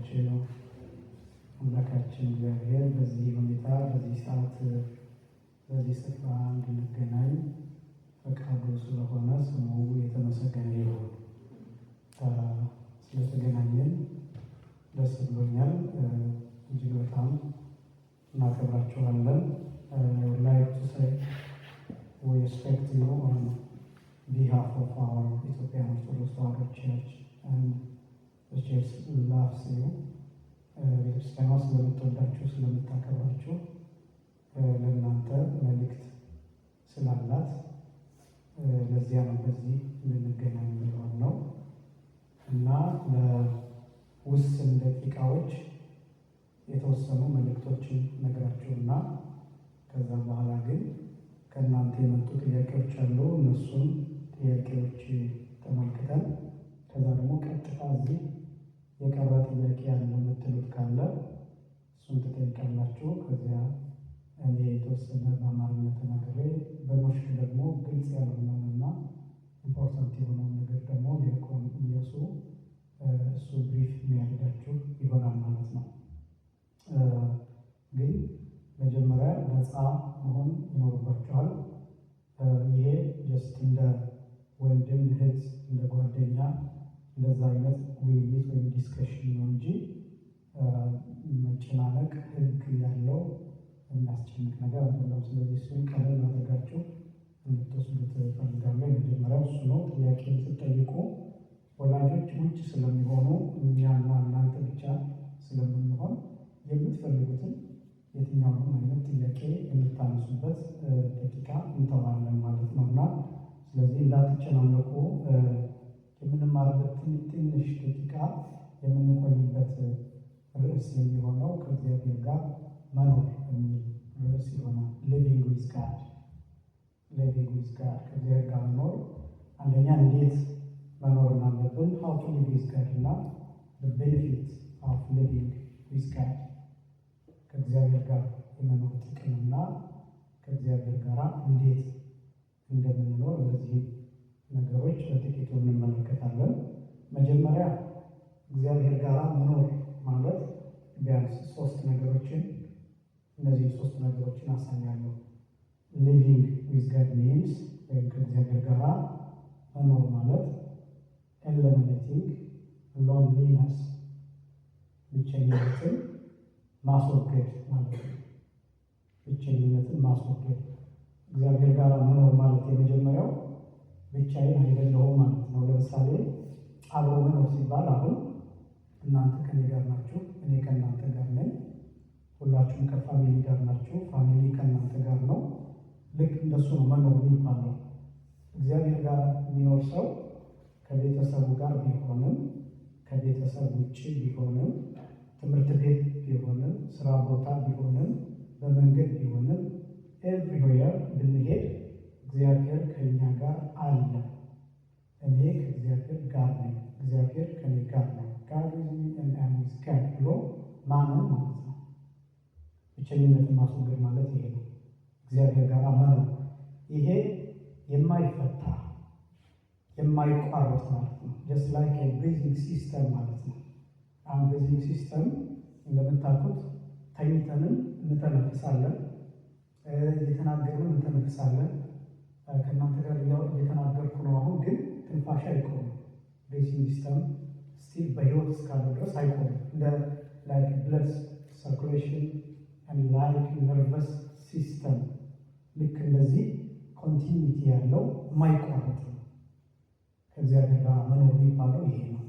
የተባረከችው አምላካችን እግዚአብሔር በዚህ ሁኔታ በዚህ ሰዓት በዚህ ስፍራ እንድንገናኝ ፈቃዱ ስለሆነ ስሙ የተመሰገነ ይሁን። ስለተገናኘን ደስ ብሎኛል። እጅግ በጣም እናከብራችኋለን። like to say we respect you on behalf of our Ethiopian Orthodox Tewahedo Church and the church loves you. ቤተክርስቲያኗ ስለምትወዳችሁ ስለምታከብራችሁ ለእናንተ መልእክት ስላላት ለዚያ ነው በዚህ እንድንገናኝ የሚሆን ነው እና ለውስን ደቂቃዎች የተወሰኑ መልእክቶችን ነግራችሁና ከዛ በኋላ ግን ከእናንተ የመጡ ጥያቄዎች አሉ። እነሱን ጥያቄዎች ተመልክተን ከዛ ደግሞ ቀጥታ እዚህ የቀረ ጥያቄ ያለ የምትሉት ካለ እሱን ትጠይቃላችሁ። ከዚያ እኔ የተወሰነ በአማርኛ ተናግሬ በኖሽክ ደግሞ ግልጽ ያልሆነውንና ኢምፖርታንት የሆነውን ነገር ደግሞ ዲያቆን ኢያሱ እሱ ብሪፍ የሚያደርጋችሁ ይሆናል ማለት ነው። ግን መጀመሪያ ነፃ መሆን ይኖርባችኋል። ይሄ ጀስት እንደ ወንድም እህት፣ እንደ ጓደኛ እንደዛ አይነት ውይይት ወይም ዲስከሽን ነው እንጂ መጨናነቅ ህግ ያለው የሚያስጨንቅ ነገር አይደለም። ስለዚህ እሱን ቀለል አድርጋችሁ እንድትወስዱት እፈልጋለሁ። የመጀመሪያው እሱ ነው። ጥያቄን ስትጠይቁ ወላጆች ውጭ ስለሚሆኑ እኛና እናንተ ብቻ ስለምንሆን የምትፈልጉትን የትኛውንም አይነት ጥያቄ የምታነሱበት ደቂቃ እንተዋለን ማለት ነው እና ስለዚህ እንዳትጨናነቁ የምንማርበት ትንሽ ደቂቃ የምንቆይበት ርዕስ የሚሆነው ከእግዚአብሔር ጋር መኖር የሚል ርዕስ ይሆናል። ሊቪንግ ዊዝ ጋድ። ሊቪንግ ዊዝ ጋድ፣ ከእግዚአብሔር ጋር መኖር። አንደኛ እንዴት መኖር እንዳለብን ሃው ቱ ሊቭ ዊዝ ጋድ እና ቤኔፊት ኦፍ ሊቪንግ ዊዝ ጋድ፣ ከእግዚአብሔር ጋር የመኖር ጥቅምና ከእግዚአብሔር ጋር እንዴት እንደምንኖር እነዚህ ነገሮች በጥቂቱ እንመለከታለን። መጀመሪያ እግዚአብሔር ጋር መኖር ማለት ቢያንስ ሶስት ነገሮችን እነዚህ ሶስት ነገሮችን አሳያለሁ። ሊቪንግ ዊዝ ጋድ ሚንስ ወይም ከእግዚአብሔር ጋር መኖር ማለት ኤሊሚኔቲንግ ሎንሊነስ፣ ብቸኝነትን ማስወገድ ማለት ነው። ብቸኝነትን ማስወገድ። እግዚአብሔር ጋር መኖር ማለት የመጀመሪያው ብቻዬን አይደለሁም ማለት ነው። ለምሳሌ አብሮ መኖር ሲባል አሁን እናንተ ከኔ ጋር ናችሁ፣ እኔ ከእናንተ ጋር ነኝ። ሁላችሁም ከፋሚሊ ጋር ናችሁ፣ ፋሚሊ ከእናንተ ጋር ነው። ልክ እንደሱ ነው መኖር የሚባለው። እግዚአብሔር ጋር የሚኖር ሰው ከቤተሰቡ ጋር ቢሆንም ከቤተሰብ ውጭ ቢሆንም ትምህርት ቤት ቢሆንም ስራ ቦታ ቢሆንም በመንገድ ቢሆንም ኤቭሪዌር ብንሄድ እግዚአብሔር ከእኛ ጋር አለ። እኔ ከእግዚአብሔር ጋር ነኝ፣ እግዚአብሔር ከኔ ጋር ነው። ጋድ ዊዝ ሚ ኤንድ አይ አም ዊዝ ጋድ ብሎ ማመን ማለት ነው። ብቸኝነትን ማስወገድ ማለት ይሄ ነው። እግዚአብሔር ጋር መኖር ይሄ የማይፈታ የማይቋረጥ ማለት ነው። ጀስት ላይክ ኤ ብሪዚንግ ሲስተም ማለት ነው። አሁን ብሪዚንግ ሲስተም እንደምታውቁት ተኝተንም እንተነፍሳለን፣ እየተናገርንም እንተነፍሳለን። ከእናንተ ጋር እየተናገርኩ ነው አሁን፣ ግን ትንፋሽ አይቆምም። ብሪዚንግ ሲስተም ስቲል በህይወት እስካለ ድረስ አይቆምም። እንደ ላይክ ብለድ ሰርኩሌሽን ኤንድ ላይክ ነርቨስ ሲስተም ልክ እንደዚህ ኮንቲኒቲ ያለው የማይቋረጥ ነው። ከእግዚአብሔር ጋር መኖር የሚባለው ይሄ ነው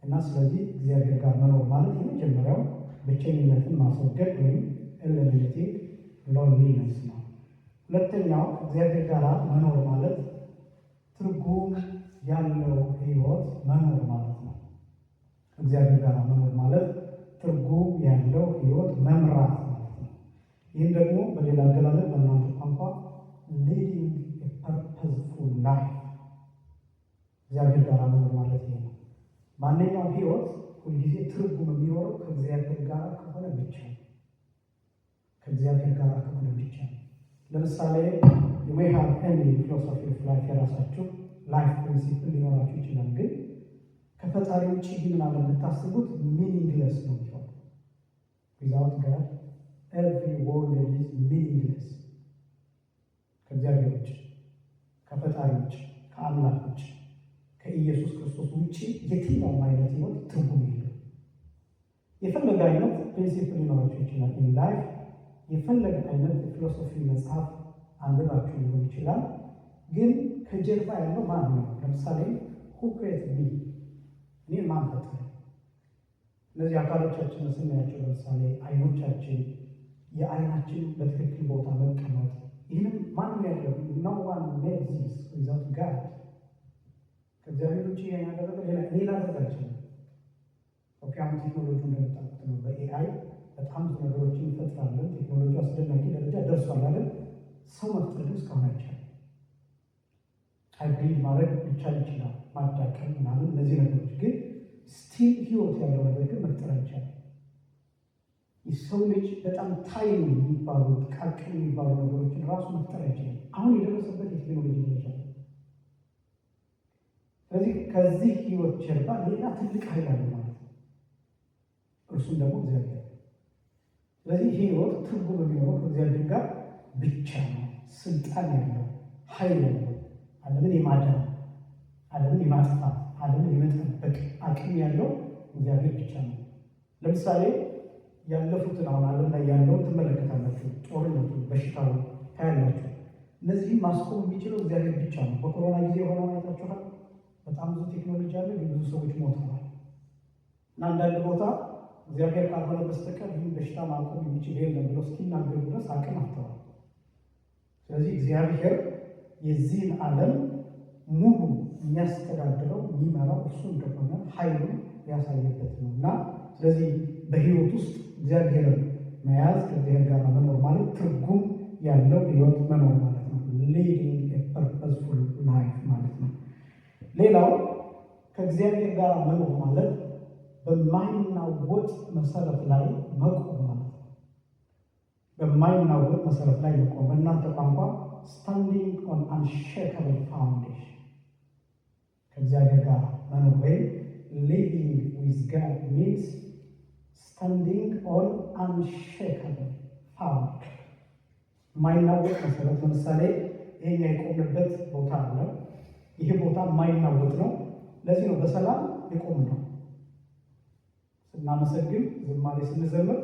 እና ስለዚህ እግዚአብሔር ጋር መኖር ማለት የመጀመሪያው ብቸኝነትን ማስወገድ ወይም ኤሊሚኔቲንግ ሎንሊነስ ነው። ሁለተኛው ከእግዚአብሔር ጋር መኖር ማለት ትርጉም ያለው ህይወት መኖር ማለት ነው። ከእግዚአብሔር ጋር መኖር ማለት ትርጉም ያለው ህይወት መምራት ማለት ነው። ይህም ደግሞ በሌላ አገላለጥ በእናንተ ቋንቋ ሊዲንግ ኤ ፐርፐዝፉል ላይፍ፣ እግዚአብሔር ጋር መኖር ማለት ይሄ ነው። ማንኛውም ህይወት ሁልጊዜ ትርጉም የሚኖረው ከእግዚአብሔር ጋር ከሆነ ብቻ ነው። ከእግዚአብሔር ጋር ከሆነ ብቻ ነው። ለምሳሌ you may have any philosophy of life የራሳችሁ ላይፍ ፕሪንሲፕል ሊኖራችሁ ይችላል። ግን ከፈጣሪ ውጭ ግን ዓለም ብታስቡት ሚኒንግለስ ነው የሚሆነው። ዊዛውት ጋድ ኤቭሪ ወርልድ ኢዝ ሚኒንግለስ። ከእግዚአብሔር ውጭ፣ ከፈጣሪ ውጭ፣ ከአምላክ ውጭ፣ ከኢየሱስ ክርስቶስ ውጭ የትኛውም አይነት ህይወት ትርጉም የለው። የፈለገ አይነት ፕሪንሲፕል ሊኖራቸው ይችላል። ኢን ላይፍ የፈለገ አይነት የፊሎሶፊ መጽሐፍ አንብባችሁ ሊሆን ይችላል። ግን ከጀርባ ያለው ማን ነው? ለምሳሌ who created me? እኔ ማን ፈጠረ? እነዚህ አካሎቻችን ስናያቸው ለምሳሌ አይኖቻችን፣ የአይናችን በትክክል ቦታ መቀመጥ፣ ይህንም ማንም ያደረገ no one made this without God። ከእግዚአብሔር ውጭ ያደረገ ሌላ ላደርግ አልችልም። ኦኬ፣ አሁን ቴክኖሎጂ እንደምታውቁት ነው። በኤአይ በጣም ብዙ ነገሮችን እንፈጥራለን። ቴክኖሎጂ አስደናቂ ደረጃ ደርሷል አይደል? ሰው መፍጠር ግን እስካሁን አይቻልም። ሃይብሪድ ማድረግ ሊቻል ይችላል፣ ማዳቀም ምናምን፣ እነዚህ ነገሮች ግን ስቲል ህይወት ያለው ነገር ግን መፍጠር አይቻልም። የሰው ልጅ በጣም ታይም የሚባሉ ጥቃቅን የሚባሉ ነገሮችን ራሱ መፍጠር አይችልም። አሁን የደረሰበት የቴክኖሎጂ ደረጃ። ስለዚህ ከዚህ ህይወት ጀርባ ሌላ ትልቅ ኃይል አለ ማለት ነው። እርሱም ደግሞ እግዚአብሔር። ስለዚህ ህይወት ትርጉም የሚኖረው ከእግዚአብሔር ጋር ብቻ ነው። ስልጣን ያለው ኃይል ያለው ዓለምን የማዳን ዓለምን የማጥፋት ዓለምን የመጠበቅ አቅም ያለው እግዚአብሔር ብቻ ነው። ለምሳሌ ያለፉትን አሁን ዓለም ላይ ያለውን ትመለከታላችሁ። ጦርነቱ፣ በሽታው ታያላችሁ። እነዚህም ማስቆም የሚችለው እግዚአብሔር ብቻ ነው። በኮሮና ጊዜ የሆነው አይታችኋል። በጣም ብዙ ቴክኖሎጂ አለ፣ ግን ብዙ ሰዎች ሞተዋል። እና አንዳንድ ቦታ እግዚአብሔር ካልሆነ በስተቀር ይህን በሽታ ማቆም የሚችል የለም ብለው እስኪናገሩ ድረስ አቅም አጥተዋል። ስለዚህ እግዚአብሔር የዚህን ዓለም ሙሉ የሚያስተዳድረው የሚመራው እሱ እንደሆነ ኃይሉን ያሳየበት ነው። እና ስለዚህ በህይወት ውስጥ እግዚአብሔርን መያዝ ከእግዚአብሔር ጋር መኖር ማለት ትርጉም ያለው ህይወት መኖር ማለት ነው። ሊዲንግ ኤ ፐርፐስፉል ላይፍ ማለት ነው። ሌላው ከእግዚአብሔር ጋር መኖር ማለት በማይናወጥ መሰረት ላይ መቆም ማለት ነው። በማይናወጥ መሰረት ላይ መቆም፣ በእናንተ ቋንቋ ስታንዲንግ ኦን አንሼከብል ፋውንዴሽን። ከእግዚአብሔር ጋር መኖር ወይም ሊቪንግ ዊዝ ጋድ ሚንስ ስታንዲንግ ኦን አንሼከብል ፋውንዴሽን፣ የማይናወጥ መሰረት። ለምሳሌ ይሄኛ የቆምንበት ቦታ አለ። ይሄ ቦታ የማይናወጥ ነው። ለዚህ ነው በሰላም የቆም ነው። ስናመሰግን፣ ዝማሬ ስንዘምር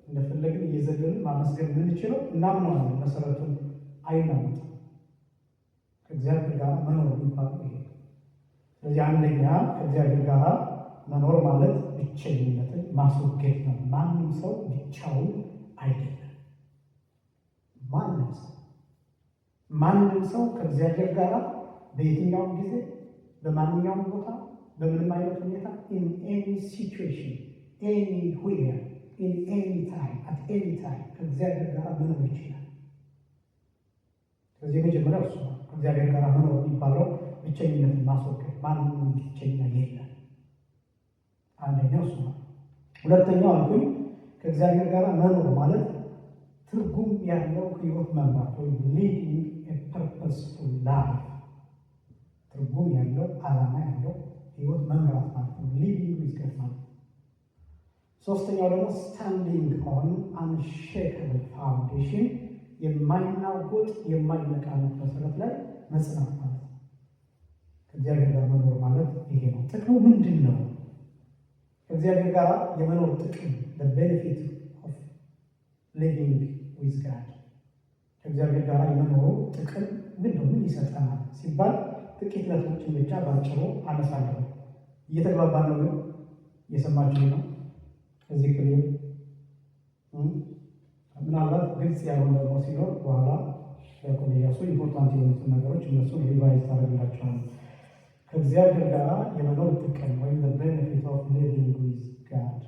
እንደፈለግን እየዘለልን ማመስገን የምንችለው እናምነዋለን። መሰረቱን አይናወጥም። ከእግዚአብሔር ጋር መኖር የሚባለው ይሄ። ስለዚህ አንደኛ ከእግዚአብሔር ጋር መኖር ማለት ብቸኝነትን ማስወገድ ነው። ማንም ሰው ብቻውን አይደለም። ማንም ሰው ከእግዚአብሔር ጋር በየትኛውም ጊዜ በማንኛውም ቦታ በምንም አይነት ሁኔታ ኢን ኤኒ ሲቹዌሽን ኤኒዌር ኢን ኤኒ ታይም አት ኤኒ ታይም ከእግዚአብሔር ጋር መኖር ይችላል። ስለዚህ የመጀመሪያው እሱ ነው። ከእግዚአብሔር ጋር መኖር የሚባለው ብቸኝነትን ማስወገድ። ማንም ብቸኛ የለም። አንደኛው እሱ ነው። ሁለተኛው አልኩኝ ከእግዚአብሔር ጋር መኖር ማለት ትርጉም ያለው ህይወት መምራት ወይም ሊዲንግ ኤ ፐርፐስፉል ላይፍ፣ ትርጉም ያለው ዓላማ ያለው ህይወት መምራት ማለት ነው። ሊቪንግ ዊዝ ጋድ ማለት ነው። ሶስተኛው ደግሞ ስታንዲንግ ኦን አንሼከብል ፋውንዴሽን፣ የማይናወጥ የማይነቃነቅ መሰረት ላይ መጽናት ማለት ነው። ከእግዚአብሔር ጋር መኖር ማለት ይሄ ነው። ጥቅሙ ምንድን ነው? ከእግዚአብሔር ጋር የመኖር ጥቅም በቤኔፊት ኦፍ ሊቪንግ ዊዝ ጋድ፣ ከእግዚአብሔር ጋር የመኖሩ ጥቅም ምንድን ነው? ምን ይሰጠናል ሲባል ጥቂት ነጥቦችን ብቻ ባጭሩ አነሳለሁ። እየተግባባን ነው? ግን እየሰማችሁ ነው? እዚህ ክልል ምናልባት ግልጽ ያልሆነ ደግሞ ሲኖር በኋላ ያዕቆብ ኢያሱ ኢምፖርታንት የሆኑትን ነገሮች እነሱን ሪቫይዝ ታደርግላቸዋል። ከእግዚአብሔር ጋር የመኖር ጥቅም ወይም ቤኔፊት ኦፍ ሊቪንግ ዊዝ ጋድ፣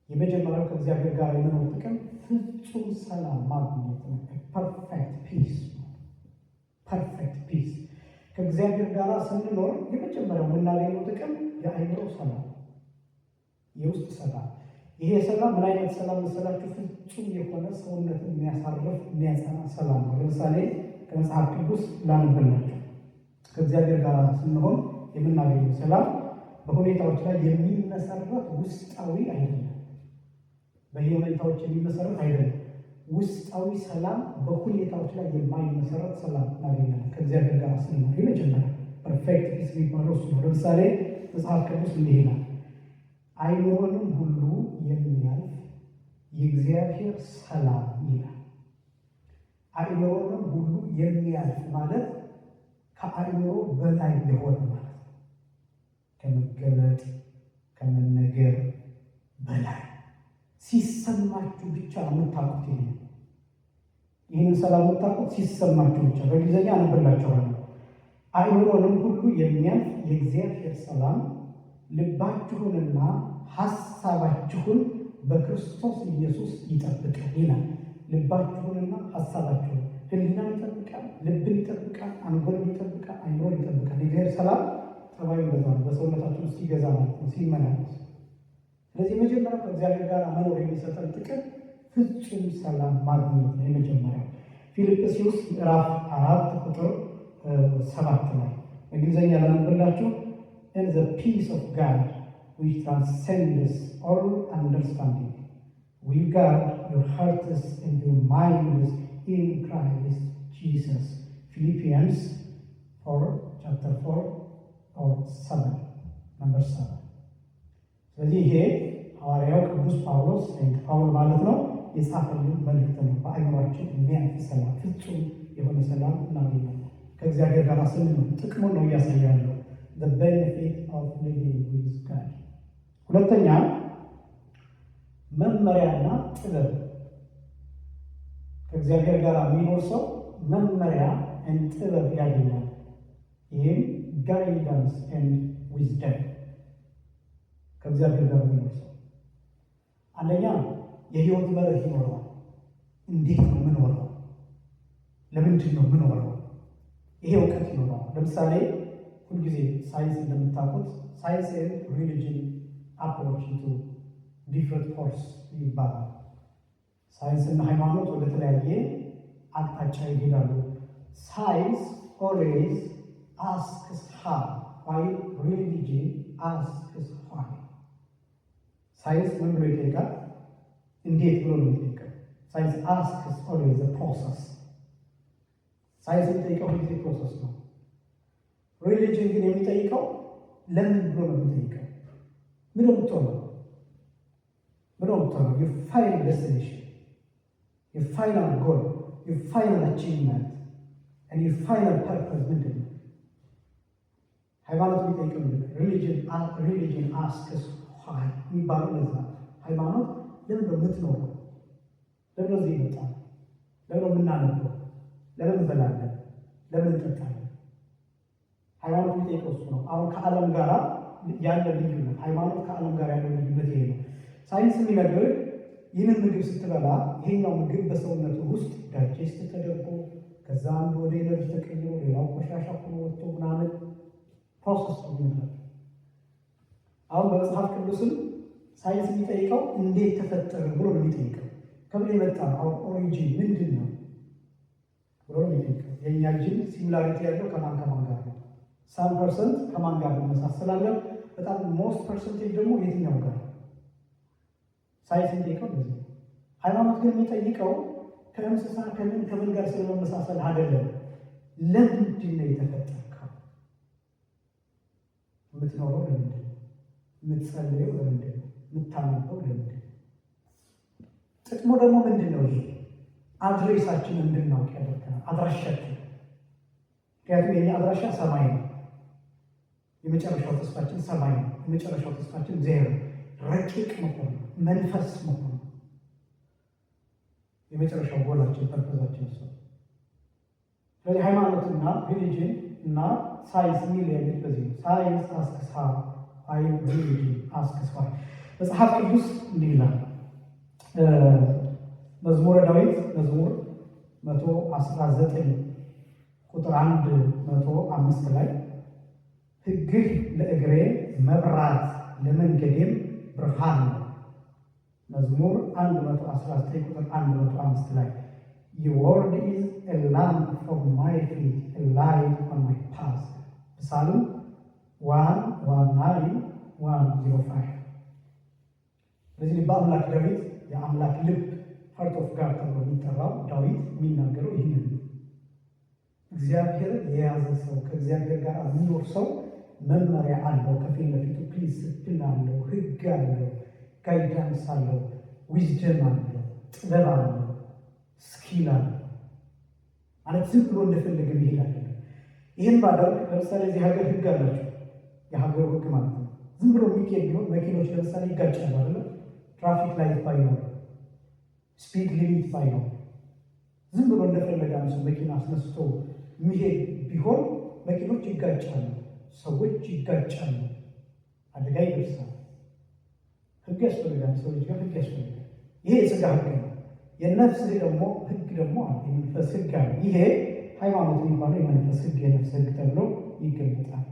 የመጀመሪያው ከእግዚአብሔር ጋር የመኖር ጥቅም ፍጹም ሰላም ማግኘት ነው። ፐርፌክት ፒስ ነው። ፐርፌክት ፒስ ከእግዚአብሔር ጋር ስንኖር የመጀመሪያው የምናገኘው ጥቅም የአእምሮ ሰላም፣ የውስጥ ሰላም። ይሄ ሰላም ምን አይነት ሰላም መሰላችሁ? ፍጹም የሆነ ሰውነትን የሚያሳርፍ የሚያጸና ሰላም ነው። ለምሳሌ ከመጽሐፍ ቅዱስ ላንብላችሁ። ከእግዚአብሔር ጋር ስንሆን የምናገኘው ሰላም በሁኔታዎች ላይ የሚመሰረት ውስጣዊ አይደለም። በየሁኔታዎች የሚመሰረት አይደለም። ውስጣዊ ሰላም በሁኔታዎች ላይ የማይመሰረት ሰላም እናገኛለን ከእግዚአብሔር ጋር ስንኖር። የመጀመሪያ ፐርፌክት ፒስ የሚባለው እሱ ነው። ለምሳሌ መጽሐፍ ቅዱስ እንዲህ ይላል፣ አይምሮንም ሁሉ የሚያልፍ የእግዚአብሔር ሰላም ይላል። አይምሮንም ሁሉ የሚያልፍ ማለት ከአይምሮ በላይ የሆነ ማለት ነው። ከመገለጥ ከመነገር በላይ ሲሰማችሁ ብቻ የምታውቁት ይሄ ነው። ይህንን ሰላም የምታውቁት ሲሰማችሁ ብቻ። በእንግሊዝኛ አነብላችኋለሁ። አይምሮንም ሁሉ የሚያልፍ የእግዚአብሔር ሰላም ልባችሁንና ሐሳባችሁን በክርስቶስ ኢየሱስ ይጠብቃል ይላል። ልባችሁንና ሐሳባችሁን፣ ሕሊናን ይጠብቃል፣ ልብን ይጠብቃል፣ አንጎልን ይጠብቃል፣ አይምሮን ይጠብቃል። የእግዚአብሔር ሰላም ጠባዩ በዛ ነው፣ በሰውነታችን ውስጥ ሲገዛ ማለት ነው፣ ሲመላለስ። ስለዚህ መጀመሪያ ከእግዚአብሔር ጋር መኖር የሚሰጠን ጥቅም ፍጹም ሰላም ማግኘት ነው። የመጀመሪያው ፊልጵስዩስ ምዕራፍ 4 ቁጥር 7 ላይ በእንግሊዝኛ ላነብላችሁ። and the peace of God which transcends all understanding will guard your hearts and your minds in Christ Jesus. Philippians 4 chapter 4 or 7 number 7. ስለዚህ ይሄ ሐዋርያው ቅዱስ ጳውሎስ ጳውል ማለት ነው የጻፈልን መልእክት ነው። በአይምሯችን የሚያልፍ ሰላም፣ ፍጹም የሆነ ሰላም እናገኛለን ከእግዚአብሔር ጋር ስንኖር። ጥቅሙን ነው እያሳያለሁ። the benefit of living with God። ሁለተኛ መመሪያና ጥበብ። ከእግዚአብሔር ጋር የሚኖር ሰው መመሪያ and ጥበብ ያገኛል። ይህም guidance and wisdom። ከእግዚአብሔር ጋር የሚኖር ሰው አንደኛ የህይወት መርህ ይኖረዋል። እንዴት ነው የምኖረው? ለምንድን ነው የምኖረው? ይሄ እውቀት ይኖረዋል። ለምሳሌ ሁልጊዜ ሳይንስ እንደምታውቁት ሳይንስ ሪሊጅን አፕሮች ቱ ዲፍረንት ፎርስ ይባላል። ሳይንስና ሃይማኖት ወደ ተለያየ አቅጣጫ ይሄዳሉ። ሳይንስ ኦልዌይዝ አስክስ ሃው ዋይል ሪሊጅን አስክስ ዋይ። ሳይንስ ምን ብሎ ይጠይቃል? እንዴት ብሎ ነው የሚጠይቀው? ሳይንስ አስክስ ኦልዌይዝ ዘ ፕሮሰስ። ሳይንስ የሚጠይቀው ሁልጊዜ ፕሮሰስ ነው። ሪሊጅን ግን የሚጠይቀው ለምን ብሎ ነው የሚጠይቀው? ምን ነው የምትሆነው? ምን ነው የምትሆነው? የፋይናል ዴስቲኔሽን፣ የፋይናል ጎል፣ የፋይናል አቺቭመንት እና የፋይናል ፐርፐዝ ምንድን ነው? ሃይማኖት የሚጠይቀው ምንድን ነው? ሪሊጅን አስክስ ዋይ የሚባለው ለዛ ሃይማኖት ለምን ነው የምትኖረው? ለምን ነው እዚህ ይመጣል? ለምን ነው የምናነበው? ለምን እንበላለን? ለምን እንጠጣለን? ሃይማኖት የሚጠይቀው እሱ ነው። አሁን ከዓለም ጋር ያለ ልዩነት፣ ሃይማኖት ከዓለም ጋር ያለው ልዩነት ይሄ ነው። ሳይንስ የሚነግር ይህንን ምግብ ስትበላ ይሄኛው ምግብ በሰውነቱ ውስጥ ዳይጀስት ተደርጎ ከዛ አንዱ ወደ ኤነርጂ ተቀይሮ ሌላው ቆሻሻ ሆኖ ወጥቶ ምናምን ፕሮሰስ ነው የሚሆነው። አሁን በመጽሐፍ ቅዱስም ሳይንስ የሚጠይቀው እንዴት ተፈጠረ ብሎ ነው የሚጠይቀው። ከምን የመጣ ነው? አሁን ኦሪጂን ምንድን ነው ብሎ ነው የሚጠይቀው። የእኛ ጂን ሲሚላሪቲ ያለው ከማን ጋር ነው? 7% ከማን ጋር እንመሳሰላለን? በጣም ሞስት ፐርሰንቴጅ ደግሞ የትኛው ጋር? ሳይንስ የሚጠይቀው እንደዚህ። ሃይማኖት ግን የሚጠይቀው ከእንስሳ ከምን ጋር ስለመመሳሰል አይደለም። ለምንድን ነው የተፈጠርከው? የምትኖረው ለምንድን ነው? የምትጸልየው ለምንድን ነው? የምታነበው ለምንድን ነው? ጥቅሙ ደግሞ ምንድን ነው? ይሄ አድሬሳችን እንድናውቅ ያደርገናል። አድራሻችን፣ ምክንያቱም የኛ አድራሻ ሰማይ ነው። የመጨረሻው ተስፋችን ሰማይ ነው። የመጨረሻው ተስፋችን እግዚአብሔር ረቂቅ መሆን፣ መንፈስ መሆን፣ የመጨረሻው ጎላችን ፐርፐዛችን እሱ። ስለዚህ ሃይማኖትና ሪሊጅን እና ሳይንስ የሚለያዩት በዚህ ነው። ሳይንስ አስክስ ሃው አይ ሪሊጅን አስክስ ዋይ። መጽሐፍ ቅዱስ እንዲህ ይላል። መዝሙረ ዳዊት መዝሙር 119 ቁጥር 105 ላይ ሕግህ ለእግሬ መብራት ለመንገዴም ብርሃን ነው። መዝሙር 119 ቁጥር 105 ላይ Your word is a lamp for my feet, a light on my path። psalm 119 1:05 ስለዚህ ልበ አምላክ ዳዊት የአምላክ ልብ ሃርት ኦፍ ጋድ ተብሎ የሚጠራው ዳዊት የሚናገረው ይህንን ነው። እግዚአብሔር የያዘ ሰው ከእግዚአብሔር ጋር የሚኖር ሰው መመሪያ አለው። ከፊት ለፊቱ ፕሪንሲፕል አለው፣ ህግ አለው፣ ጋይዳንስ አለው፣ ዊዝደም አለው፣ ጥበብ አለው፣ ስኪል አለው። ማለት ዝም ብሎ እንደፈለገ መሄድ አይደለም። ይህን ባደርግ ለምሳሌ እዚህ ሀገር ህግ አላቸው። የሀገሩ ህግ ማለት ነው። ዝም ብሎ የሚሄድ ቢሆን መኪኖች ለምሳሌ ይጋጫሉ አይደለ? ትራፊክ ላይት ባይኖር፣ ስፒድ ሊሚት ባይኖር፣ ዝም ብሎ እንደፈለገ ሰው መኪና አስነስቶ የሚሄድ ቢሆን መኪኖች ይጋጫሉ፣ ሰዎች ይጋጫሉ፣ አደጋ ይደርሳል። ህግ ያስፈልጋል። ሰው ልጅ ጋር ህግ ያስፈልጋል። ይሄ የስጋ ህግ ነው። የነፍስ ደግሞ ህግ ደግሞ አለ። የመንፈስ ህግ አለ። ይሄ ሃይማኖት የሚባለው የመንፈስ ህግ የነፍስ ህግ ተብሎ ይገለጣል።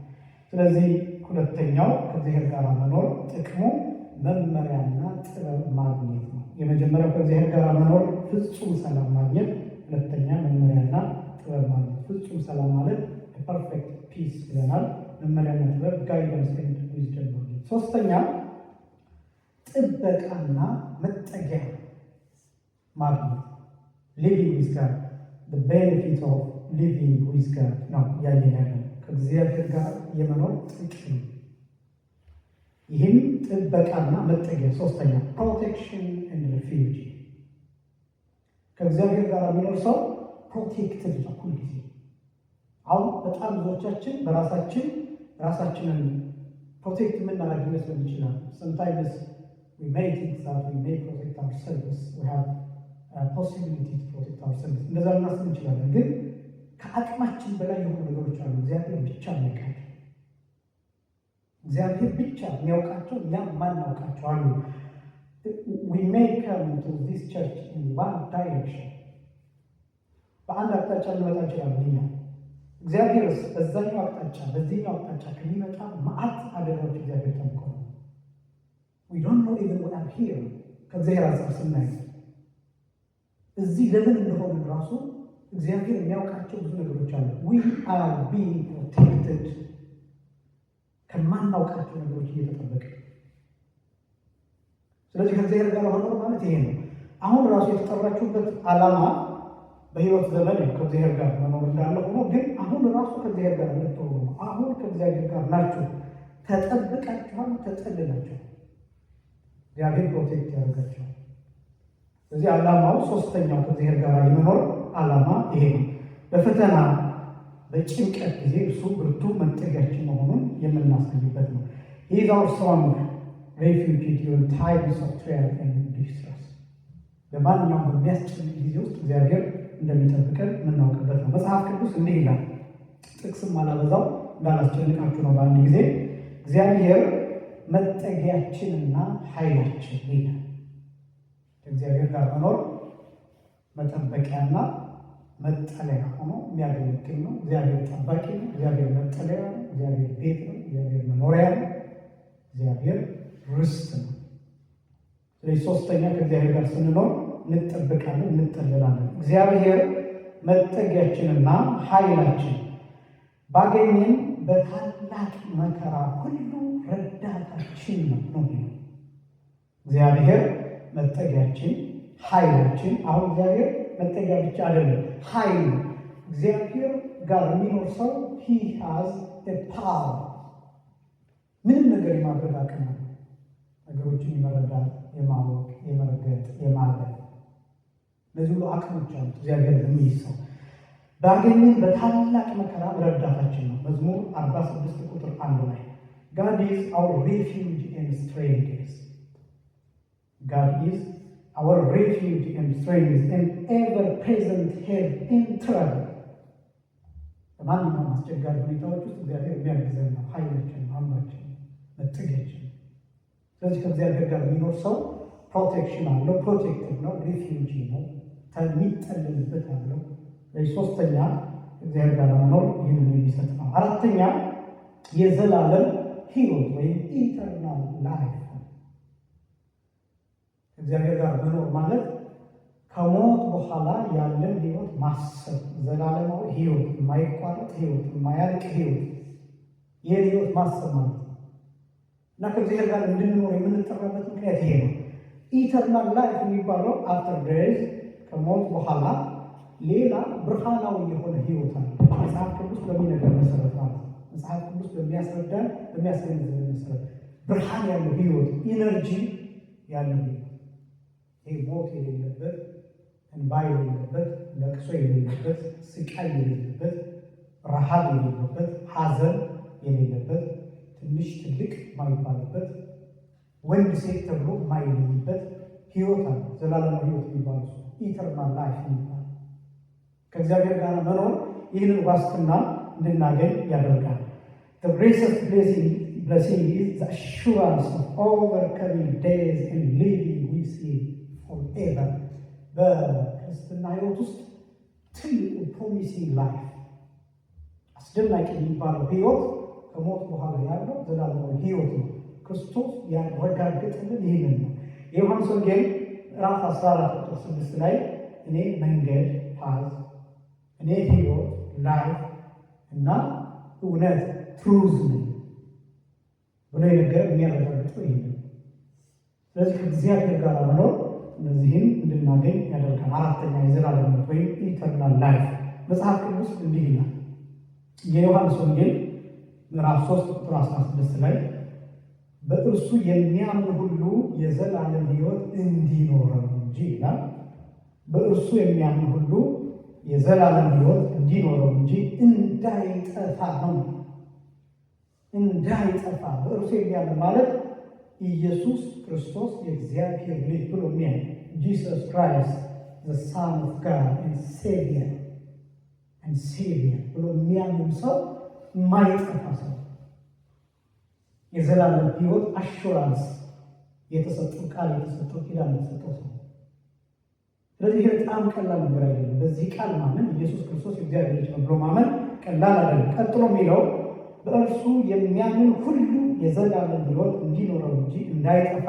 ስለዚህ ሁለተኛው ከእግዚአብሔር ጋር መኖር ጥቅሙ መመሪያና ጥበብ ማግኘት ነው። የመጀመሪያው ከእግዚአብሔር ጋር መኖር ፍጹም ሰላም ማግኘት፣ ሁለተኛ መመሪያና ጥበብ ማግኘት። ፍጹም ሰላም ማለት ፐርፌክት ፒስ ብለናል። መመሪያና ጥበብ ጋይደንስ ኤንድ ዊዝደም ማግኘት። ሶስተኛ ጥበቃና መጠጊያ ማግኘት ሊቪንግ ዊዝ ጋድ ቤኔፊት ኦፍ ሊቪንግ ዊዝ ጋድ ነው እያየን ያለ ከእግዚአብሔር ጋር የመኖር ጥቅም። ይህም ጥበቃና መጠጊያ። ሶስተኛ ፕሮቴክሽን ኤንድ ሪፊውጂ። ከእግዚአብሔር ጋር የሚኖር ሰው ፕሮቴክትድ ነው ሁልጊዜ። አሁን በጣም ብዙዎቻችን ራሳችንን ፕሮቴክት የምናደርግ ይመስለን ይችላል። sometimes we may think that we may protect ourselves, we have a possibility to protect ourselves እንደዛ ልናስብ እንችላለን። ግን ከአቅማችን በላይ የሆኑ ነገሮች አሉ። እግዚአብሔር ብቻ የሚያውቃቸው፣ እግዚአብሔር ብቻ የሚያውቃቸው፣ እኛም ማናውቃቸው አሉ። we may come to this church in one direction፣ በአንድ አቅጣጫ ልንመጣ እንችላለን እኛ። እግዚአብሔርስ በዛኛው አቅጣጫ በዚህኛው አቅጣጫ ከሚመጣ መዓት አደጋዎች እግዚአብሔር ጠብቆ ነው። we don't know even what I'm here ከእግዚአብሔር አንጻር ስናይ እዚህ ለምን እንደሆነ ራሱ እግዚአብሔር የሚያውቃቸው ብዙ ነገሮች አሉ። we are being protected ከማናውቃቸው ነገሮች እየተጠበቀ። ስለዚህ ከእግዚአብሔር ጋር መኖር ማለት ይሄ ነው። አሁን ራሱ የተጠራችሁበት ዓላማ በህይወት ዘመን ከእግዚአብሔር ጋር መኖር እንዳለ ሆኖ ግን አሁን ራሱ ከእግዚአብሔር ጋር ልትሆኑ ነው። አሁን ከእግዚአብሔር ጋር ናችሁ፣ ተጠብቃችኋል፣ ተጠልላችኋል። እግዚአብሔር ፕሮቴክት ያደርጋችኋል። ስለዚህ ዓላማው ሶስተኛው ከእግዚአብሔር ጋር የመኖር ዓላማ ይሄ ነው። በፈተና በጭንቀት ጊዜ እርሱ ብርቱ መጠጊያችን መሆኑን የምናሳይበት ነው። He is our strong refuge during times of trial and distress። በማንኛውም በሚያስጨንቅ ጊዜ ውስጥ እግዚአብሔር እንደሚጠብቀን የምናውቅበት ነው። መጽሐፍ ቅዱስ እንዲህ ይላል። ጥቅስም አላበዛው እንዳላስጨንቃችሁ ነው። በአንድ ጊዜ እግዚአብሔር መጠጊያችንና ኃይላችን ይላል። ከእግዚአብሔር ጋር መኖር መጠበቂያና መጠለያ ሆኖ የሚያገለግል ነው። እግዚአብሔር ጠባቂ ነው። እግዚአብሔር መጠለያ ነው። እግዚአብሔር ቤት ነው። እግዚአብሔር መኖሪያ ነው። እግዚአብሔር ርስት ነው። ስለዚህ ሶስተኛ ከእግዚአብሔር ጋር ስንኖር እንጠብቃለን፣ እንጠለላለን። እግዚአብሔር መጠጊያችንና ኃይላችን ባገኘን በታላቅ መከራ ሁሉ ረዳታችን ነው። እግዚአብሔር መጠጊያችን፣ ኃይላችን። አሁን እግዚአብሔር መጠጊያ ብቻ አይደለም፣ ኃይል። እግዚአብሔር ጋር የሚኖር ሰው he has a power ምንም ነገር የማድረግ አቅም ነው። ነገሮችን የመረዳት፣ የማወቅ፣ የመርገጥ፣ የማለት እነዚህ ሁሉ አቅሞች አሉት እግዚአብሔር የሚይዝ ሰው። ባገኘን በታላቅ መከራ ረዳታችን ነው። መዝሙር 46 ቁጥር 1 ላይ God is our refuge and strength. God is our refuge and strength and ever-present help in trouble. በማንኛውም አስቸጋሪ ሁኔታዎች ውስጥ እግዚአብሔር የሚያግዘን ነው። ኃይላችን፣ አምባችን፣ መጠጊያችን። ስለዚህ ከእግዚአብሔር ጋር የሚኖር ሰው ፕሮቴክሽን አለው፣ ፕሮቴክቲቭ ነው፣ ሪፊውጂ ነው፣ የሚጠልልበት አለው። ሶስተኛ እግዚአብሔር ጋር መኖር ይህንን የሚሰጥ ነው። አራተኛ የዘላለም ህይወት ወይም ኢተርናል ላይፍ። እግዚአብሔር ጋር መኖር ማለት ከሞት በኋላ ያለን ህይወት ማሰብ፣ ዘላለማዊ ህይወት፣ የማይቋረጥ ህይወት፣ የማያልቅ ህይወት፣ ይህን ህይወት ማሰብ ማለት ነው። እና ከእግዚአብሔር ጋር እንድንኖር የምንጠራበት ምክንያት ይሄ ነው። ኢተርናል ላይፍ የሚባለው አፍተር ዴዝ ከሞት በኋላ ሌላ ብርሃናዊ የሆነ ህይወት አለ። መጽሐፍ ቅዱስ በሚነገር መሰረት ማለት ነው። መጽሐፍ ቅዱስ በሚያስረዳን በሚያስገነዝበን መሰረት ብርሃን ያለው ህይወት፣ ኢነርጂ ያለው ህይወት፣ ይሄ ሞት የሌለበት፣ እንባ የሌለበት፣ ለቅሶ የሌለበት፣ ስቃይ የሌለበት፣ ረሃብ የሌለበት፣ ሐዘን የሌለበት፣ ትንሽ ትልቅ ማይባልበት፣ ወንድ ሴት ተብሎ ማይለይበት ህይወት አለ። ዘላለማዊ ህይወት የሚባለው ኢተርናል ላይፍ የሚባለው ከእግዚአብሔር ጋር መኖር ይህንን ዋስትና እንድናገኝ ያደርጋል። The greatest blessing is the assurance of overcoming days and living with Him forever. በክርስትና ህይወት ውስጥ ትልቁ ፕሮሚሲንግ ላይፍ አስደናቂ የሚባለው ህይወት ከሞት በኋላ ያለው ዘላለማዊ ህይወት ነው። ክርስቶስ ያረጋገጠልን ይህንን ነው። የዮሐንስ ወንጌል ምዕራፍ 14 ቁጥር 6 ላይ እኔ መንገድ ፓዝ፣ እኔ ህይወት ላይፍ እና እውነት ትሩዝ ነኝ ብሎ የነገር የሚያረጋግጠው ይህ ነው። ስለዚህ ከእግዚአብሔር ጋር መኖር እነዚህም እንድናገኝ ያደርጋል። አራተኛ የዘላለም ሕይወት ወይም ኢተርናል ላይፍ መጽሐፍ ቅዱስ እንዲህ ይላል። የዮሐንስ ወንጌል ምዕራፍ 3 ቁጥር 16 ላይ በእርሱ የሚያምን ሁሉ የዘላለም ሕይወት እንዲኖረው እንጂ ይላል። በእርሱ የሚያምን ሁሉ የዘላለም ሕይወት እንዲኖረው እንጂ እንዳይጠፋ ነው። እንዳይጠፋ በእርሱ የሚያምን ማለት ኢየሱስ ክርስቶስ የእግዚአብሔር ልጅ ብሎ የሚያምን ጂሰስ ክራይስት ዘ ሳን ኦፍ ጋድ ኤንድ ሴቪየር ብሎ የሚያምን ሰው የማይጠፋ ሰው፣ የዘላለም ሕይወት አሹራንስ የተሰጠው ቃል የተሰጠው ኪዳን የተሰጠው ሰው። ስለዚህ በጣም ቀላል ነገር አይደለም። በዚህ ቃል ማመን ኢየሱስ ክርስቶስ የእግዚአብሔር ልጅ ነው ብሎ ማመን ቀላል አይደለም። ቀጥሎ የሚለው በእርሱ የሚያምን ሁሉ የዘላለም ሕይወት እንዲኖረው እንጂ እንዳይጠፋ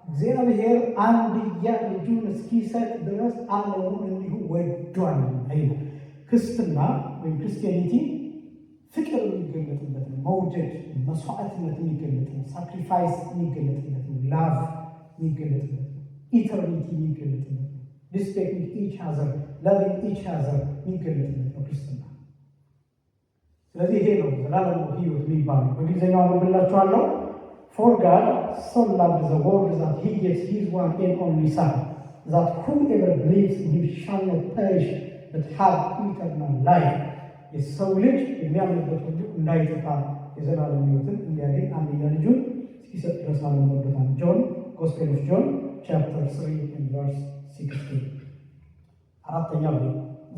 እግዚአብሔር አንድያ ልጁን እስኪሰጥ ድረስ ዓለሙን እንዲሁ ወዷል። ክርስትና ወይም ክርስቲያኒቲ ፍቅር የሚገለጥበት ነው። መውደድ፣ መስዋዕትነት የሚገለጥ ነው። ሳክሪፋይስ የሚገለጥበት ነው። ላቭ የሚገለጥበት ነው። ኢተርኒቲ የሚገለጥበት ነው። ሪስፔክቲንግ ኢች አዘር ላቪንግ ኢች አዘር የሚገለጥበት ነው ክርስትና። ስለዚህ ይሄ ነው ዘላለማዊ ሕይወት የሚባለው። በእንግሊዝኛው አነብላችኋለሁ። For God so loved the world that He gives His one and only Son, that whoever believes in Him shall not perish but have eternal life. የሰው ልጅ የሚያምንበት ሁሉ እንዳይጠፋ የዘላለም ሕይወትን እንዲያገኝ አንድያ ልጁን እስኪሰጥ ድረስ ዓለሙን ወዶታል። ጆን ጎስፔል ኦፍ ጆን ቻፕተር 3 and verse 16። አራተኛው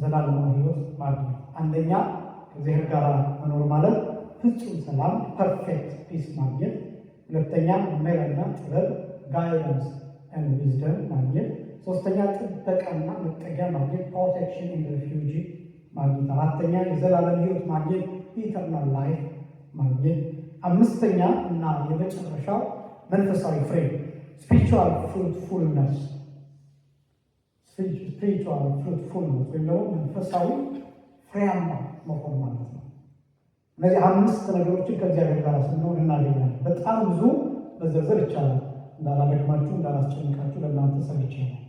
ዘላለማዊ ሕይወት ማግኘት። አንደኛ ከእግዚአብሔር ጋር መኖር ማለት ፍጹም ሰላም ፐርፌክት ፒስ ማግኘት። ሁለተኛ መመሪያና ጥበብ ጋይዳንስ ኤንድ ዊዝደም ማግኘት። ሶስተኛ ጥበቃና መጠጊያ ማግኘት ፕሮቴክሽን ኤንድ ሪፊውጂ ማግኘት። አራተኛ የዘላለም ሕይወት ማግኘት ኢተርናል ላይፍ ማግኘት። አምስተኛ እና የመጨረሻው መንፈሳዊ ፍሬ ስፒሪቹዋል ፍሩትፉልነስ ወይም ደግሞ መንፈሳዊ ፍሬያማ መሆን ማለት ነው። እነዚህ አምስት ነገሮችን ከእግዚአብሔር ጋር ስንሆን እናገኛለን። በጣም ብዙ መዘርዘር ይቻላል። እንዳላደግማችሁ እንዳላስጨንቃችሁ ለእናንተ ሰግቼ ነው።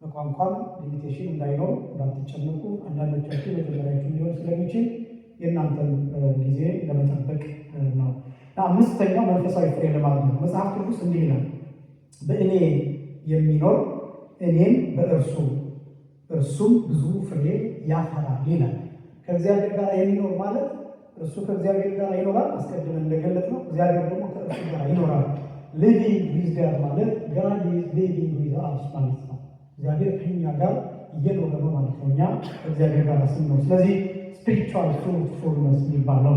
በቋንቋም ሊሚቴሽን እንዳይኖር እንዳትጨነቁ። አንዳንዶቻችሁ መጀመሪያችሁ ሊሆን ስለሚችል የእናንተን ጊዜ ለመጠበቅ ነው። አምስተኛው መንፈሳዊ ፍሬ ለማግኘት መጽሐፍ ቅዱስ እንዲህ ይላል፣ በእኔ የሚኖር እኔም በእርሱ እርሱም ብዙ ፍሬ ያፈራል ይላል። ከእግዚአብሔር ጋር የሚኖር ማለት እርሱ ከእግዚአብሔር ጋር ይኖራል። አስቀድመን እንደገለጥ ነው። እግዚአብሔር ደግሞ ከእርሱ ጋር ይኖራል። ሊቪንግ ዊዝ ጋድ ማለት ጋድ ኢዝ ሊቪንግ ዊዝ አስ ማለት ነው። እግዚአብሔር ከኛ ጋር እየኖረ ነው ማለት ነው፣ እኛ ከእግዚአብሔር ጋር ስንኖር። ስለዚህ ስፒሪቹዋል ፍሩትፉልነስ የሚባለው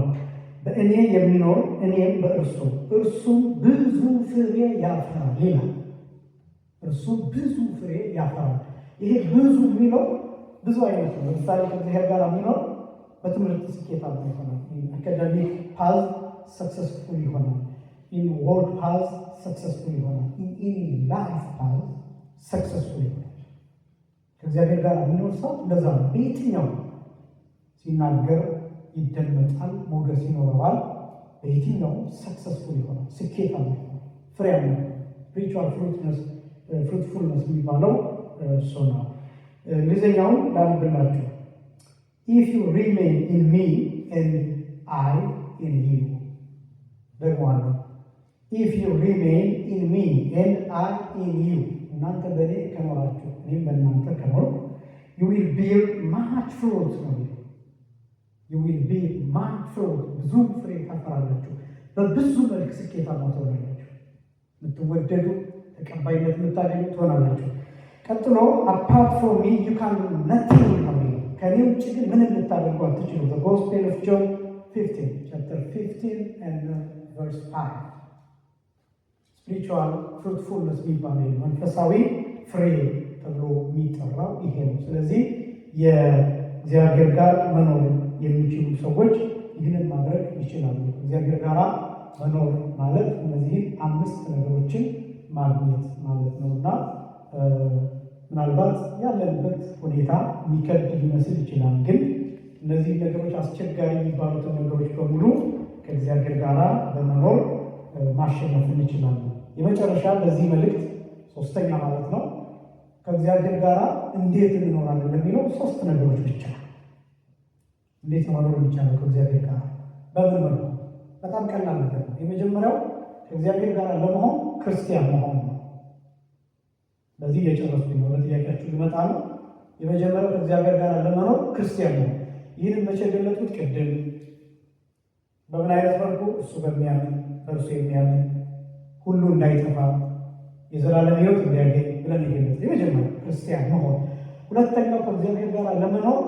በእኔ የሚኖር እኔም በእርሱ እርሱም ብዙ ፍሬ ያፈራል ይላል። እርሱ ብዙ ፍሬ ያፈራል። ይሄ ብዙ የሚለው ብዙ አይነት ነው። ለምሳሌ ከእግዚአብሔር ጋር የሚኖር በትምህርት ስኬታማ ይሆናል። አካዳሚክ ፓዝ ሰክሰስፉል ይሆናል። ኢን ወርክ ፓዝ ሰክሰስፉል ይሆናል። ኢን ላይፍ ፓዝ ሰክሰስፉል ይሆናል። ከእግዚአብሔር ጋር የሚኖር ሰው እንደዛ ነው። በየትኛው ሲናገር ይደመጣል፣ ሞገስ ይኖረዋል። በየትኛውም ሰክሰስፉል ይሆናል፣ ስኬታማ ይሆናል፣ ፍሬያማ ስፒሪቹዋል ፍሩትፉልነስ የሚባለው እሱ ነው። እንግሊዝኛውን ላንብላችሁ። ኢፍ ዩ ሪሜን ኢን ሚ ኤንድ አይ ኢን ዩ። ደግሞአለሁ። ኢፍ ዩ ሪሜን ኢን ሚ ኤንድ አይ ኢን ዩ። እናንተ በእኔ ከኖራችሁ እኔም በእናንተ ከኖርኩ ዩ ዊል ቢር ማች ፍሩት ነው። ዩ ዊል ቢር ማች ፍሩት፣ ብዙ ፍሬ ታፈራላችሁ፣ በብዙ መልክ ስኬታማ ትሆናላችሁ፣ የምትወደዱ ተቀባይነት የምታገኙ ትሆናላችሁ። ቀጥሎ አፓርት ፍሮም ሚ ዩ ካን ዱ ነቲንግ ነው። ከኔ ውጭ ግን ምንም ልታደርጉ አትችሉ። ዘ ጎስፔል ኦፍ ጆን 15 ቻፕተር 15 ኤንድ ቨርስ 5 ስፒሪቹዋል ፍሩትፉልነስ የሚባለው መንፈሳዊ ፍሬ ተብሎ የሚጠራው ይሄ ነው። ስለዚህ የእግዚአብሔር ጋር መኖር የሚችሉ ሰዎች ይህንን ማድረግ ይችላሉ። እግዚአብሔር ጋር መኖር ማለት እነዚህን 5 ነገሮችን ማግኘት ማለት ነው እና ምናልባት ያለንበት ሁኔታ የሚከብድ ሊመስል ይችላል። ግን እነዚህ ነገሮች አስቸጋሪ የሚባሉትን ነገሮች በሙሉ ከእግዚአብሔር ጋር በመኖር ማሸነፍ እንችላለን። የመጨረሻ በዚህ መልእክት 3ኛ ማለት ነው ከእግዚአብሔር ጋር እንዴት እንኖራለን ለሚለው 3 ነገሮች ብቻ። እንዴት መኖር የሚቻለው ከእግዚአብሔር ጋር በምን መልኩ? በጣም ቀላል ነገር ነው። የመጀመሪያው ከእግዚአብሔር ጋር ለመሆን ክርስቲያን መሆን ነው። በዚህ የጨረስኩኝ ነው። ለጥያቄያችሁ ልመጣ ነው። የመጀመሪያው ከእግዚአብሔር ጋር ለመኖር ክርስቲያን ነው። ይህንን መቼ ገለጡት? ቅድም በምን አይነት መልኩ? እሱ በሚያምን በእርሱ የሚያምን ሁሉ እንዳይጠፋ የዘላለም ሕይወት እንዲያገኝ ብለን የገለጽ የመጀመሪያው ክርስቲያን መሆን። ሁለተኛው ከእግዚአብሔር ጋር ለመኖር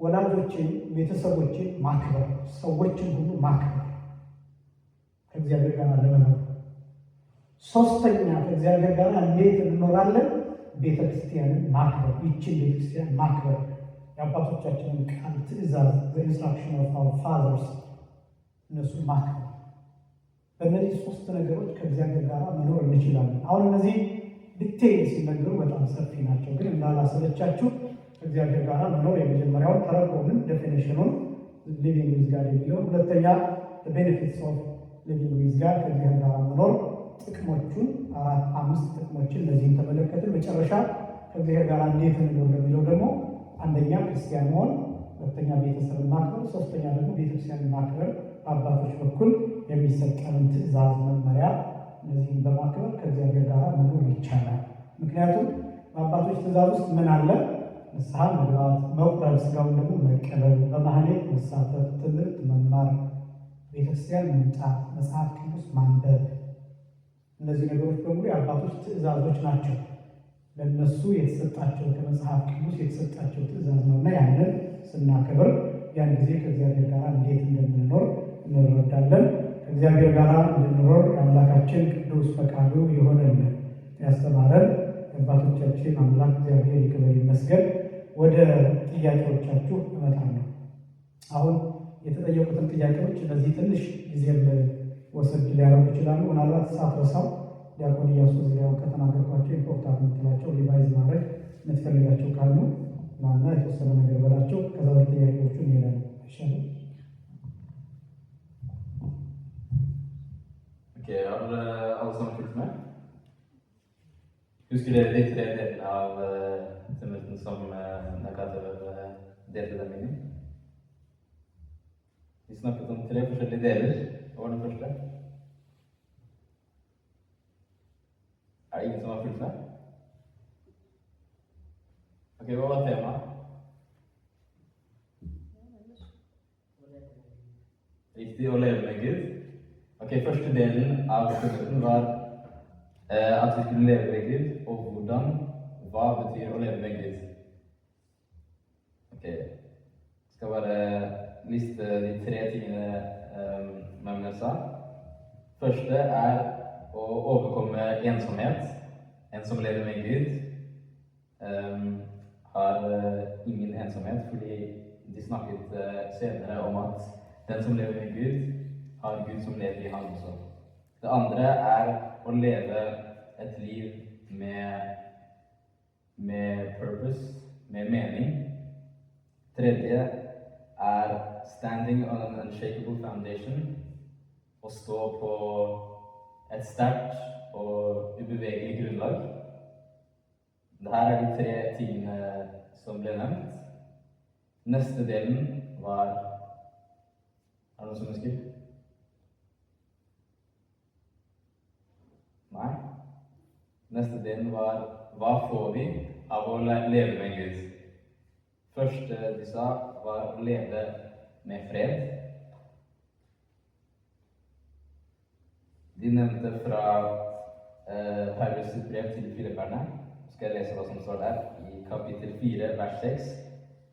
ወላጆችን፣ ቤተሰቦችን ማክበር፣ ሰዎችን ሁሉ ማክበር ከእግዚአብሔር ጋር ለመኖር። 3ኛ ከእግዚአብሔር ጋር እንዴት እንኖራለን? ቤተክርስቲያንን ማክበር። ይችን ቤተክርስቲያን ማክበር የአባቶቻችንን ቃል፣ ትእዛዝ፣ ኢንስትራክሽን ኦፍ አወር ፋዘርስ እነሱን ማክበር። በእነዚህ 3 ነገሮች ከእግዚአብሔር ጋር መኖር እንችላለን። አሁን እነዚህ ዲቴይል ሲነገሩ በጣም ሰፊ ናቸው፣ ግን እንዳላሰለቻችሁ ከእግዚአብሔር ጋር መኖር የመጀመሪያውን ተረኮምን ዴፊኒሽኑን ሊቪንግ ዊዝ ጋድ የሚለውን፣ ሁለተኛ ቤኔፊትስ ኦፍ ሊቪንግ ዊዝ ጋድ ከእግዚአብሔር ጋር መኖር ጥቅሞቹን 4-5 ጥቅሞችን እነዚህን ተመለከትን። መጨረሻ ከእግዚአብሔር ጋር እንዴት እንኖር ለሚለው ደግሞ አንደኛ ክርስቲያን መሆን፣ ሁለተኛ ቤተሰብን ማክበር፣ 3ኛ ደግሞ ቤተክርስቲያንን ማክበር በአባቶች በኩል የሚሰጠንን ትእዛዝ፣ መመሪያ እነዚህን በማክበር ከእግዚአብሔር ጋር መኖር ይቻላል። ምክንያቱም በአባቶች ትእዛዝ ውስጥ ምን አለ? ንስሐ መግባት፣ መቁረብ፣ ስጋውን ደግሞ መቀበል፣ በማህሌት መሳተፍ፣ ትምህርት መማር፣ ቤተክርስቲያን መምጣት፣ መጽሐፍ ቅዱስ ማንበብ። እነዚህ ነገሮች በሙሉ የአባቶች ትእዛዞች ናቸው። ለእነሱ የተሰጣቸው ከመጽሐፍ ቅዱስ የተሰጣቸው ትእዛዝ ነው እና ያንን ስናከብር ያን ጊዜ ከእግዚአብሔር ጋር እንዴት እንደምንኖር እንረዳለን። ከእግዚአብሔር ጋር እንድንኖር የአምላካችን ቅዱስ ፈቃዱ የሆነልን ያስተማረን የአባቶቻችን አምላክ እግዚአብሔር ይክበር ይመስገን። ወደ ጥያቄዎቻችሁ እመጣለሁ። አሁን የተጠየቁትን ጥያቄዎች እነዚህ ትንሽ ጊዜም ወሰድ ሊያደርጉ ይችላሉ። ምናልባት ሳትረሳው ዲያቆን ኢያሱ ዙሪያውን ከተናገርኳቸው ኢምፖርታንት የምትላቸው ሪቫይዝ ማድረግ የምትፈልጋቸው ካሉ እና የተወሰነ ነገር በላቸው። ከዛ ወደ ጥያቄዎቹ እንሄዳለን። ይሻላል። Har alle sammen fulgt med? Husker dere de 3 delene av tilliten som Nakatev delte dem inn i? Vi snakket om 3 forskjellige deler. Hva var den første? Er det ingen som har fulgt med? Ok, hva var temaet? Riktig, å leve med Gud. Ok, første delen av tilliten var at vi skulle leve med Gud, og hvordan, hva betyr å leve med Gud? Ok, jeg skal bare liste de 3 tingene Magnus sa. Første å overkomme ensomhet. En som lever med Gud har ingen ensomhet, fordi de snakket senere om at den som lever med Gud har Gud som lever i ham også. Det andre å leve et liv med purpose, med mening. Tredje standing on an unshakable foundation. å stå på et sterkt og ubevegelig grunnlag. Dette de 3 tingene som ble nevnt. Neste delen var... Er det noen som husker? Nei. Neste delen var, hva får vi av å leve med Gud? Første de sa var å leve med fred. De nevnte fra Paulus' brev til Filipperne. Skal jeg lese hva som står der? I kapittel 4, vers 6.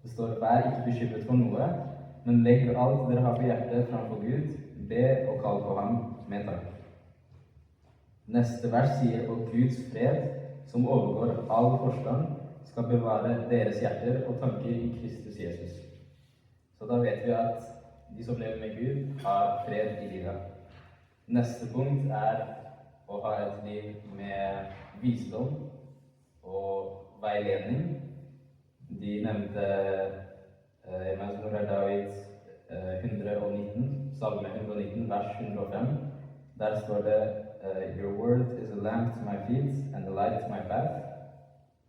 Det står, vær ikke bekymret for noe, men legg alt dere har på hjertet framfor Gud, be og kall på ham med takk. Neste vers sier, og Guds fred, som overgår all forstand, skal bevare deres hjerter og tanker i Kristus Jesus. Så da vet vi at de som lever med Gud, har fred i livet. Neste punkt er å ha et liv med visdom og veiledning. De nevnte Mazmur David 119, Salme 119, vers 105. Der står det, your word is a lamp to my feet and a light to my path.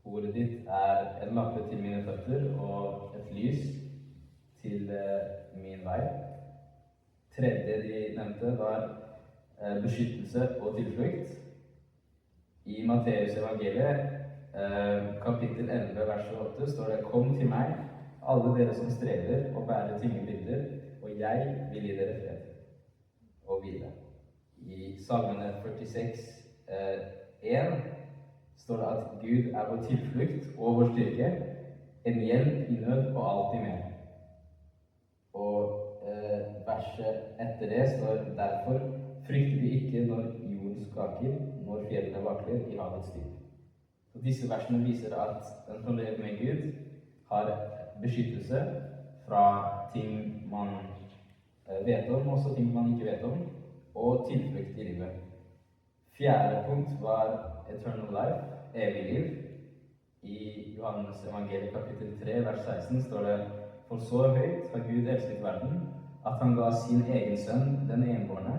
Ordet ditt er en lampe til mine føtter og et lys til min vei. Tredje de nevnte var beskyttelse og tilflukt. I Matteus evangeliet, kapittel 11, vers 8, står det, kom til meg, alle dere som strever og bærer tunge byrder, og jeg vil gi dere fred og hvile. I Salmene 46, 1 står det at Gud er vår tilflukt og vår styrke, en hjelp i nød og alltid med. Og verset etter det står, derfor frykter vi ikke når jorden skaker, når fjellene vakler i havets dyp. Så disse versene viser at den som lever med Gud har beskyttelse fra ting man vet om, også ting man ikke vet om, og tilflukt i livet. Fjerde punkt var eternal life, evig liv. I Johannes evangeliet kapittel 3, vers 16 står det, for så høyt har Gud elsket verden, at han ga sin egen sønn, den enbårne,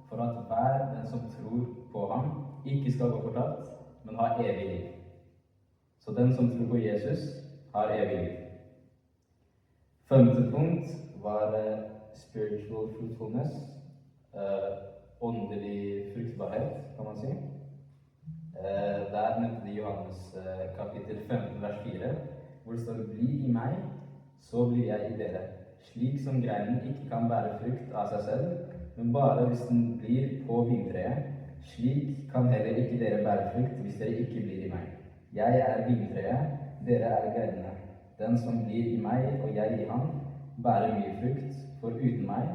for at hver den som tror på ham, ikke skal gå fortapt, men ha evig liv. Så den som tror på Jesus, har evig liv. Femte punkt var spiritual fruitfulness, åndelig fruktbarhet, kan man si. Der nevnte de Johannes kapittel 15, vers 4, hvor det står, bli i meg, så blir jeg i dere. Slik som greinen ikke kan bære frukt av seg selv, men bare hvis den blir på vintreet, slik kan heller ikke dere bære frukt hvis dere ikke blir i meg. Jeg er vintreet, dere er greinene. Den som blir i meg og jeg i ham, bærer mye frukt, for uten meg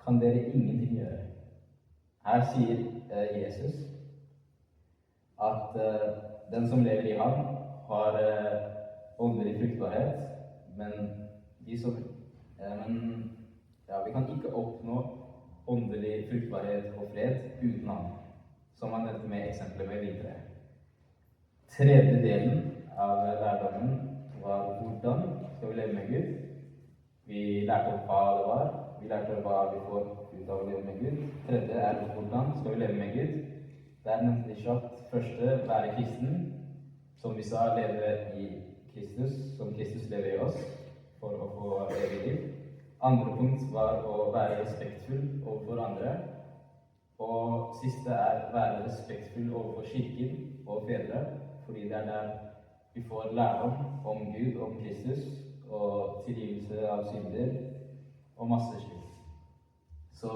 kan dere ingenting gjøre. Her sier Jesus at den som lever i ham har åndelig fruktbarhet, men vi kan ikke oppnå åndelig fruktbarhet og fred uten ham, som han nevnte med eksempler med videre. Tredje delen av lærdommen var hvordan skal vi leve med Gud. Vi lærte hva det var, vi lærte hva vi får ut av å leve med Gud. Tredje er hvordan skal vi leve med Gud. Der nevnte de kjapt første, være kristen, som vi sa, leve i Kristus, som Kristus lever i oss, for å få evig liv. Andre punkt var å være respektfull overfor andre, og siste er være respektfull overfor kirken og fedre, fordi det er der vi får lærdom om Gud, om Kristus, og tilgivelse av synder, og masse slikt. Så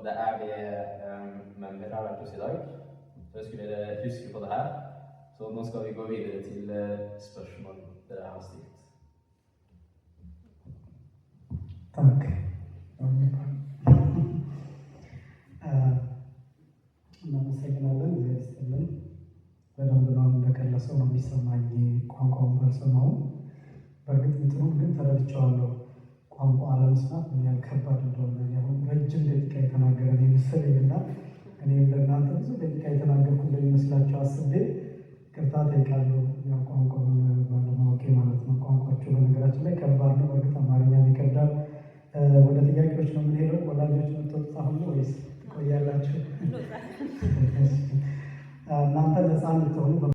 det er det member har vært hos i dag. Så jeg skulle dere huske på det her. Så nå skal vi gå videre til spørsmål dere har stilt. Takk. እናመሰግናለን። እግዚአብሔር ይስጥልን። በደንብ ነው እንደከለሰው ነው የሚሰማኝ። ቋንቋውን ባልሰማውም በእርግጥ ጥሩ ግን ተረድቼዋለሁ። ቋንቋ አለመስማት ምን ያህል ከባድ እንደሆነ አሁን ረጅም ደቂቃ የተናገረን የመሰለኝና እኔም ለእናንተ ብዙ ደቂቃ የተናገርኩ እንደሚመስላቸው አስቤ ቅርታ ጠይቃለሁ። ያው ቋንቋውን ባለማወቄ ማለት ነው። ቋንቋቸው በነገራችን ላይ ከባድ ነው። በእርግጥ አማርኛ ይከብዳል። ወደ ጥያቄዎች ነው የምንሄደው። ወላጆች የምትወጡት አሁን ነው ወይስ ትቆያላችሁ። እናንተ ነፃ እንድትሆኑ